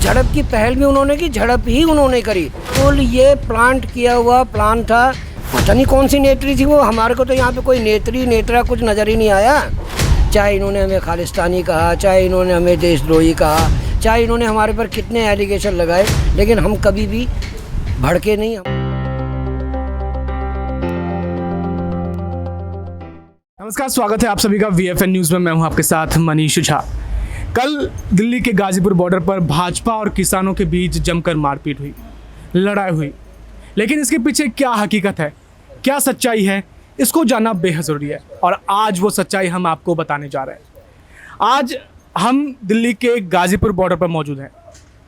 झड़प की पहल भी उन्होंने की, झड़प ही उन्होंने करी। तो ये प्लांट किया हुआ प्लान था, पता नहीं कौन सी नेत्री थी वो, हमारे को तो यहाँ पे कोई नेत्री नेत्रा कुछ नज़र ही नहीं आया। चाहे इन्होंने हमें खालिस्तानी कहा, चाहे इन्होंने हमें देशद्रोही कहा, चाहे इन्होंने हमारे पर कितने एलिगेशन लगाए, लेकिन हम कभी भी भड़के नहीं। नमस्कार, स्वागत है आप सभी का VFN न्यूज़ में। मैं हूं आपके साथ मनीष झा। कल दिल्ली के गाजीपुर बॉर्डर पर भाजपा और किसानों के बीच जमकर मारपीट हुई, लड़ाई हुई, लेकिन इसके पीछे क्या हकीकत है, क्या सच्चाई है, इसको जानना बेहद ज़रूरी है। और आज वो सच्चाई हम आपको बताने जा रहे हैं। आज हम दिल्ली के गाजीपुर बॉर्डर पर मौजूद हैं,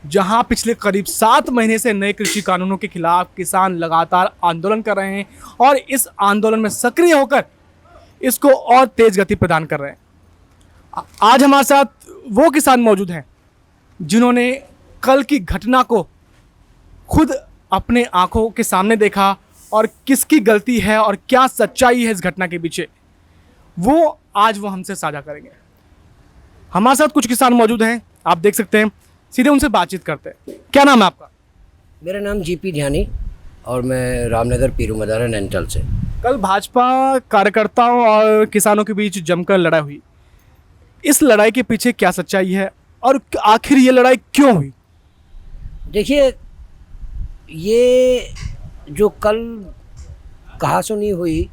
जहां पिछले करीब 7 महीने से नए कृषि कानूनों के खिलाफ किसान लगातार आंदोलन कर रहे हैं और इस आंदोलन में सक्रिय होकर इसको और तेज गति प्रदान कर रहे हैं। आज हमारे साथ वो किसान मौजूद हैं जिन्होंने कल की घटना को खुद अपने आंखों के सामने देखा और किसकी गलती है और क्या सच्चाई है इस घटना के पीछे, वो आज वो हमसे साझा करेंगे। हमारे साथ कुछ किसान मौजूद हैं, आप देख सकते हैं, सीधे उनसे बातचीत करते हैं। क्या नाम है आपका? मेरा नाम GP ध्यानी और मैं रामनगर पीरू मदारा नैनीताल से। कल भाजपा कार्यकर्ताओं और किसानों के बीच जमकर लड़ाई हुई। इस लड़ाई के पीछे क्या सच्चाई है और आखिर ये लड़ाई क्यों हुई? देखिए, ये जो कल कहा सुनी हुई,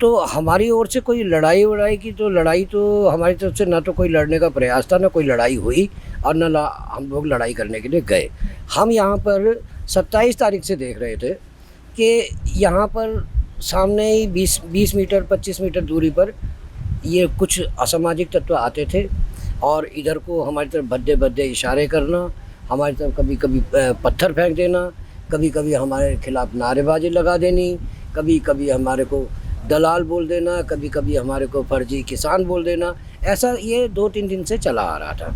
तो हमारी ओर से कोई लड़ाई की तो लड़ाई तो हमारी तरफ से ना तो कोई लड़ने का प्रयास था, ना कोई लड़ाई हुई और ना हम लोग लड़ाई करने के लिए गए। हम यहाँ पर 27 तारीख से देख रहे थे कि यहाँ पर सामने ही 20 मीटर 25 मीटर दूरी पर ये कुछ असामाजिक तत्व आते थे और इधर को हमारी तरफ भद्दे भद्दे इशारे करना, हमारी तरफ कभी कभी पत्थर फेंक देना, कभी कभी हमारे खिलाफ नारेबाजी लगा देनी, कभी कभी हमारे को दलाल बोल देना, कभी कभी हमारे को फर्जी किसान बोल देना। ऐसा ये 2-3 दिन से चला आ रहा था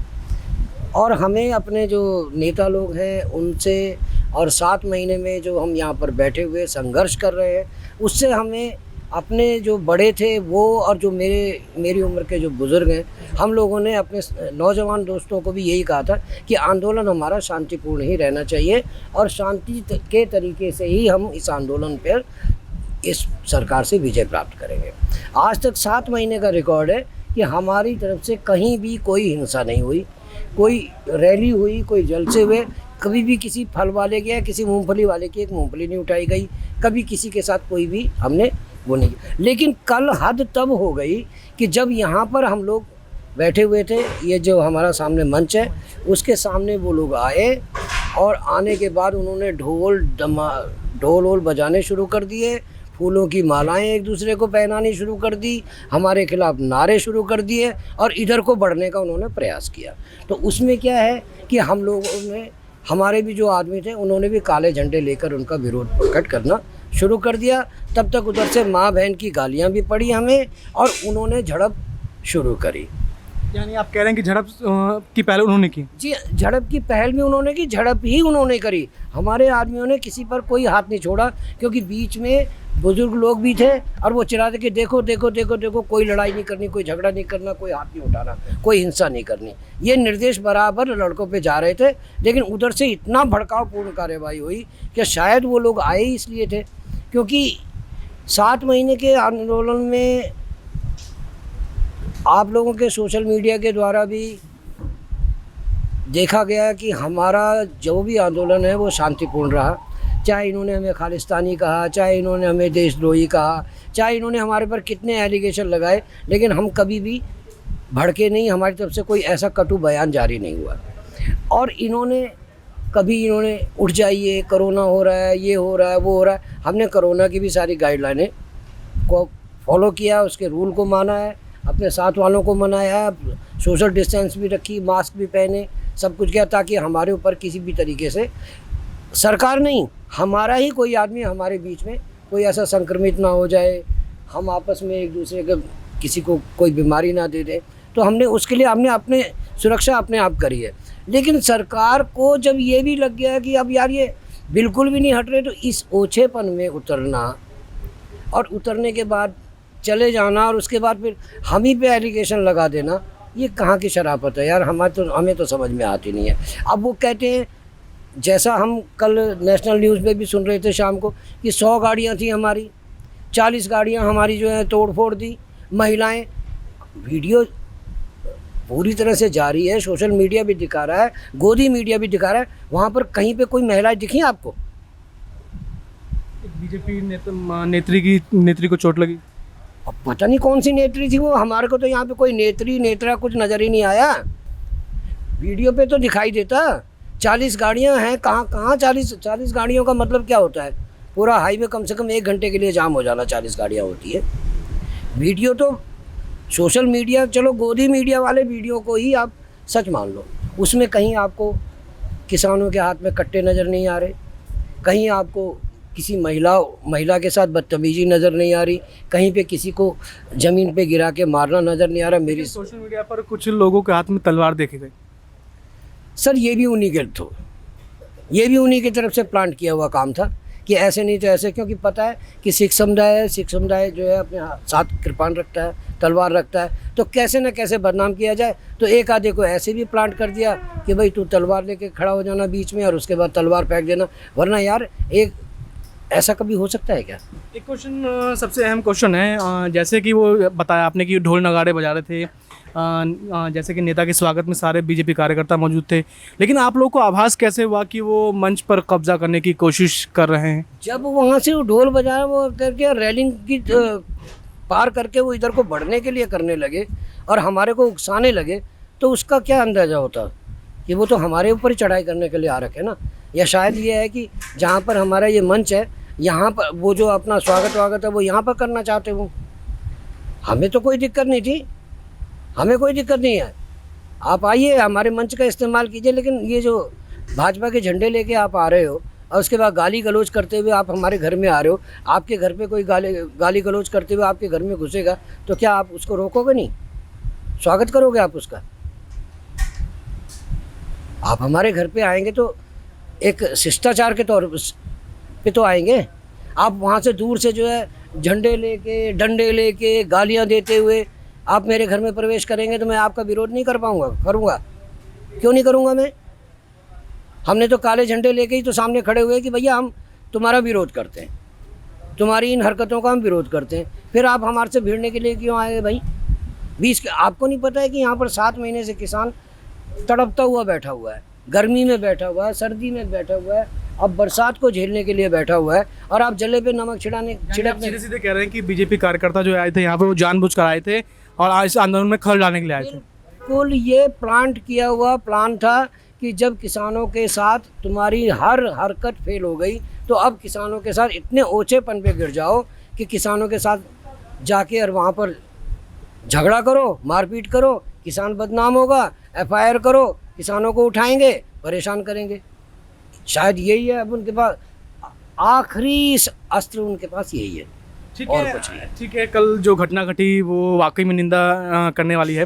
और हमें अपने जो नेता लोग हैं उनसे और 7 महीने में जो हम यहाँ पर बैठे हुए संघर्ष कर रहे हैं, उससे हमें अपने जो बड़े थे वो और जो मेरी उम्र के जो बुज़ुर्ग हैं, हम लोगों ने अपने नौजवान दोस्तों को भी यही कहा था कि आंदोलन हमारा शांतिपूर्ण ही रहना चाहिए और शांति के तरीके से ही हम इस आंदोलन पर इस सरकार से विजय प्राप्त करेंगे। आज तक 7 महीने का रिकॉर्ड है कि हमारी तरफ से कहीं भी कोई हिंसा नहीं हुई, कोई रैली हुई, कोई जलसे हुए, कभी भी किसी फल वाले के या किसी मूंगफली वाले की एक मूंगफली नहीं उठाई गई, कभी किसी के साथ कोई भी हमने वो नहीं। लेकिन कल हद तब हो गई कि जब यहाँ पर हम लोग बैठे हुए थे, ये जो हमारा सामने मंच है उसके सामने वो लोग आए और आने के बाद उन्होंने ढोल बजाने शुरू कर दिए, फूलों की मालाएं एक दूसरे को पहनानी शुरू कर दी, हमारे खिलाफ नारे शुरू कर दिए और इधर को बढ़ने का उन्होंने प्रयास किया। तो उसमें क्या है कि हम लोगों ने, हमारे भी जो आदमी थे उन्होंने भी काले झंडे लेकर उनका विरोध प्रकट करना शुरू कर दिया। तब तक उधर से माँ बहन की गालियाँ भी पड़ी हमें और उन्होंने झड़प शुरू करी। यानी आप कह रहे हैं कि झड़प की पहल उन्होंने की? जी, झड़प की पहल भी उन्होंने की, झड़प ही उन्होंने करी। हमारे आदमियों ने किसी पर कोई हाथ नहीं छोड़ा, क्योंकि बीच में बुजुर्ग लोग भी थे और वो चिल्लाते कि देखो देखो देखो देखो, कोई लड़ाई नहीं करनी, कोई झगड़ा नहीं करना, कोई हाथ नहीं उठाना, कोई हिंसा नहीं करनी। ये निर्देश बराबर लड़कों पे जा रहे थे, लेकिन उधर से इतना भड़कावपूर्ण कार्रवाई हुई कि शायद वो लोग आए इसलिए थे क्योंकि 7 महीने के आंदोलन में आप लोगों के सोशल मीडिया के द्वारा भी देखा गया कि हमारा जो भी आंदोलन है वो शांतिपूर्ण रहा। चाहे इन्होंने हमें खालिस्तानी कहा, चाहे इन्होंने हमें देशद्रोही कहा, चाहे इन्होंने हमारे पर कितने एलिगेशन लगाए, लेकिन हम कभी भी भड़के नहीं, हमारी तरफ से कोई ऐसा कटु बयान जारी नहीं हुआ। और इन्होंने उठ जाइए, कोरोना हो रहा है, ये हो रहा है, वो हो रहा है। हमने कोरोना की भी सारी गाइडलाइनें को फॉलो किया, उसके रूल को माना है, अपने साथ वालों को मनाया, सोशल डिस्टेंस भी रखी, मास्क भी पहने, सब कुछ किया ताकि हमारे ऊपर किसी भी तरीके से सरकार नहीं, हमारा ही कोई आदमी हमारे बीच में कोई ऐसा संक्रमित ना हो जाए, हम आपस में एक दूसरे के किसी को कोई बीमारी ना दे दे। तो हमने उसके लिए अपने सुरक्षा अपने आप करी है। लेकिन सरकार को जब ये भी लग गया कि अब यार ये बिल्कुल भी नहीं हट रहे, तो इस ओछेपन में उतरना और उतरने के बाद चले जाना और उसके बाद फिर हम ही पे एलिगेशन लगा देना, ये कहाँ की शराफत है यार, हमें तो समझ में आती नहीं है। अब वो कहते हैं, जैसा हम कल नेशनल न्यूज़ में भी सुन रहे थे शाम को, कि 100 गाड़ियाँ थी हमारी, 40 गाड़ियाँ हमारी जो है तोड़ फोड़ दी। महिलाएं, वीडियो पूरी तरह से जारी है, सोशल मीडिया भी दिखा रहा है, गोदी मीडिया भी दिखा रहा है, वहाँ पर कहीं पे कोई महिलाएं दिखी आपको? बीजेपी नेत्री को चोट लगी। अब पता नहीं कौन सी नेत्री थी वो, हमारे को तो यहाँ पे कोई नेत्री नेत्रा कुछ नज़र ही नहीं आया। वीडियो पे तो दिखाई देता 40 गाड़ियाँ हैं, कहाँ 40 गाड़ियों का मतलब क्या होता है? पूरा हाईवे कम से कम 1 घंटे के लिए जाम हो जाना, 40 गाड़ियाँ होती है। वीडियो तो सोशल मीडिया, चलो गोदी मीडिया वाले वीडियो को ही आप सच मान लो, उसमें कहीं आपको किसानों के हाथ में कट्टे नज़र नहीं आ रहे, कहीं आपको किसी महिला के साथ बदतमीजी नज़र नहीं आ रही, कहीं पे किसी को ज़मीन पे गिरा के मारना नज़र नहीं आ रहा। मेरी सोशल मीडिया पर कुछ लोगों के हाथ में तलवार देखे गए। सर ये भी उन्हीं के थ्रू, ये भी उन्हीं की तरफ से प्लान किया हुआ काम था कि ऐसे नहीं तो ऐसे, क्योंकि पता है कि सिख समुदाय जो है अपने साथ कृपान रखता है, तलवार रखता है, तो कैसे न कैसे बदनाम किया जाए। तो एक आधे को ऐसे भी प्लांट कर दिया कि भाई तू तलवार लेके खड़ा हो जाना बीच में और उसके बाद तलवार फेंक देना, वरना यार एक ऐसा कभी हो सकता है क्या? एक क्वेश्चन, सबसे अहम क्वेश्चन है, जैसे कि वो बताया आपने कि ढोल नगाड़े बजा रहे थे, जैसे कि नेता के स्वागत में सारे बीजेपी कार्यकर्ता मौजूद थे, लेकिन आप लोग को आभास कैसे हुआ कि वो मंच पर कब्जा करने की कोशिश कर रहे हैं? जब वहाँ से वो ढोल बजाया, वो करके रेलिंग की पार करके वो इधर को बढ़ने के लिए करने लगे और हमारे को उकसाने लगे, तो उसका क्या अंदाज़ा होता कि वो तो हमारे ऊपर ही चढ़ाई करने के लिए आ रखे ना। या शायद ये है कि जहाँ पर हमारा ये मंच है, यहाँ पर वो जो अपना स्वागत है वो यहाँ पर करना चाहते हो। हमें तो कोई दिक्कत नहीं थी, हमें कोई दिक्कत नहीं है, आप आइए हमारे मंच का इस्तेमाल कीजिए, लेकिन ये जो भाजपा के झंडे लेके आप आ रहे हो और उसके बाद गाली गलौज करते हुए आप हमारे घर में आ रहे हो, आपके घर पे कोई गाली गलौज करते हुए आपके घर में घुसेगा तो क्या आप उसको रोकोगे नहीं? स्वागत करोगे आप उसका? आप हमारे घर पे आएंगे तो एक शिष्टाचार के तौर पे तो आएंगे। आप वहाँ से दूर से जो है झंडे लेके, डंडे लेके, गालियाँ देते हुए आप मेरे घर में प्रवेश करेंगे तो मैं आपका विरोध नहीं करूँगा। क्यों नहीं करूँगा मैं? हमने तो काले झंडे लेके ही तो सामने खड़े हुए कि भैया हम तुम्हारा विरोध करते हैं, तुम्हारी इन हरकतों का हम विरोध करते हैं। फिर आप हमारे से भिड़ने के लिए क्यों आए भाई? आपको नहीं पता है कि यहाँ पर 7 महीने से किसान तड़पता हुआ बैठा हुआ है, गर्मी में बैठा हुआ है, सर्दी में बैठा हुआ है, अब बरसात को झेलने के लिए बैठा हुआ है, और आप जले पे नमक छिड़कने सीधे कह रहे हैं कि बीजेपी कार्यकर्ता जो आए थे यहाँ पे वो जानबूझकर आए थे और इस आंदोलन में खल डालने के लिए आए थे। बिल्कुल ये प्लांट किया हुआ प्लान था कि जब किसानों के साथ तुम्हारी हर हरकत फेल हो गई तो अब किसानों के साथ इतने ऊंचेपन पे गिर जाओ कि किसानों के साथ जाके और वहाँ पर झगड़ा करो, मारपीट करो, किसान बदनाम होगा, FIR करो, किसानों को उठाएंगे, परेशान करेंगे। शायद यही है अब उनके पास, आखिरी अस्त्र उनके पास यही है। ठीक है, कल जो घटना घटी वो वाकई में निंदा करने वाली है।